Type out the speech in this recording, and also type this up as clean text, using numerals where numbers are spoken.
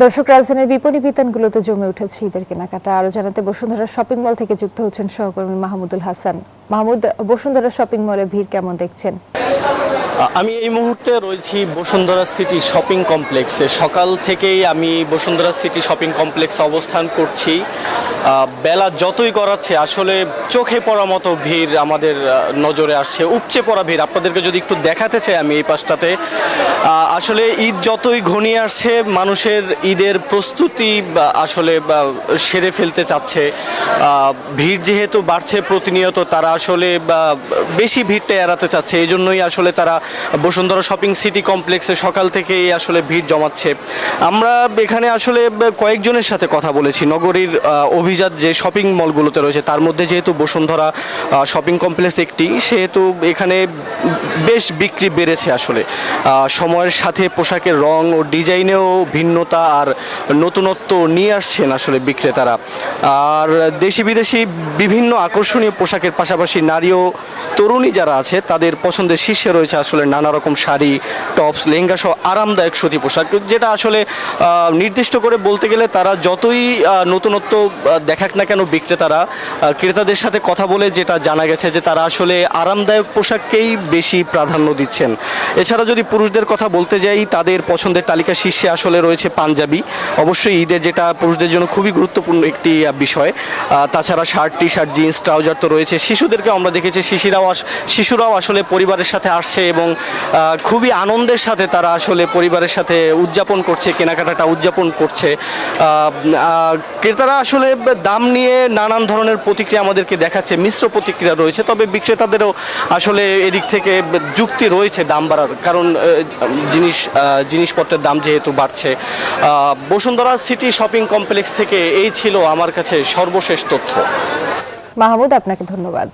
দর্শক, রাজধানীর বিপণী বিতানগুলোতে জমে উঠেছে ঈদের কেনাকাটা। আরো জানাতে বসুন্ধরা শপিং মল থেকে যুক্ত হচ্ছেন সহকর্মী মাহমুদুল হাসান। মাহমুদ, বসুন্ধরা শপিং মলে ভিড় কেমন দেখছেন? আমি এই মুহূর্তে রয়েছি বসুন্ধরা সিটি শপিং কমপ্লেক্সে। সকাল থেকেই আমি বসুন্ধরা সিটি শপিং কমপ্লেক্সে অবস্থান করছি। বেলা যতই গড়াচ্ছে আসলে চোখে পড়ার মতো ভিড় আমাদের নজরে আসছে, উপচে পড়া ভিড়। আপনাদেরকে যদি একটু দেখাতে চাই আমি এই পাশটাতে, আসলে ঈদ যতই ঘনিয়ে আসছে মানুষের ঈদের প্রস্তুতি আসলে সেরে ফেলতে চাচ্ছে। ভিড় যেহেতু বাড়ছে প্রতিনিয়ত, তারা আসলে বেশি ভিড়টা এড়াতে চাচ্ছে। এই জন্যই আসলে তারা বসুন্ধরা শপিং সিটি কমপ্লেক্সে সকাল থেকেই আসলে ভিড় জমাচ্ছে। আমরা এখানে আসলে কয়েকজনের সাথে কথা বলেছি। নগরীর অভিজাত যে শপিং মলগুলোতে রয়েছে তার মধ্যে যেহেতু বসুন্ধরা শপিং কমপ্লেক্স একটি, সেহেতু এখানে বেশ বিক্রি বেড়েছে। আসলে সময়ের সাথে পোশাকের রং ও ডিজাইনেও ভিন্নতা আর নতুনত্ব নিয়ে আসছেন আসলে বিক্রেতারা। আর দেশি বিদেশি বিভিন্ন আকর্ষণীয় পোশাকের পাশাপাশি নারী ও তরুণী যারা আছে তাদের পছন্দের শীর্ষে রয়েছে আসলে নানা রকম শাড়ি, টপস, লেহেঙ্গা সহ আরামদায়ক সুতি পোশাক, যেটা আসলে নির্দিষ্ট করে বলতে গেলে তারা যতই নতুনত্ব দেখাক না কেন বিক্রেতারা ক্রেতাদের সাথে কথা বলে যেটা জানা গেছে যে তারা আসলে আরামদায়ক পোশাককেই বেশি প্রাধান্য দিচ্ছেন। এছাড়া যদি পুরুষদের কথা বলতে যাই, তাদের পছন্দের তালিকা শীর্ষে আসলে রয়েছে পাঞ্জাবি। অবশ্যই ঈদে যেটা পুরুষদের জন্য খুবই গুরুত্বপূর্ণ একটি বিষয়। তাছাড়া shirt, T shirt, jeans, trouser তো রয়েছে। শিশুদেরকে আমরা দেখেছি, শিশুরাও আসলে পরিবারের সাথে আসছে এবং খুবই আনন্দের সাথে তারা আসলে পরিবারের সাথে উদযাপন করছে, কেনাকাটাটা উদযাপন করছে। ক্রেতারা আসলে দাম নিয়ে নানান ধরনের প্রতিক্রিয়া আমাদেরকে দেখাচ্ছে, মিশ্র প্রতিক্রিয়া রয়েছে। তবে বিক্রেতাদেরও আসলে এদিক থেকে যুক্তি রয়েছে দাম বাড়ার, কারণ জিনিসপত্রের দাম যেহেতু বাড়ছে। বসুন্ধরা সিটি শপিং কমপ্লেক্স থেকে এই ছিল আমার কাছে সর্বশেষ তথ্য। মাহমুদ, আপনাকে ধন্যবাদ।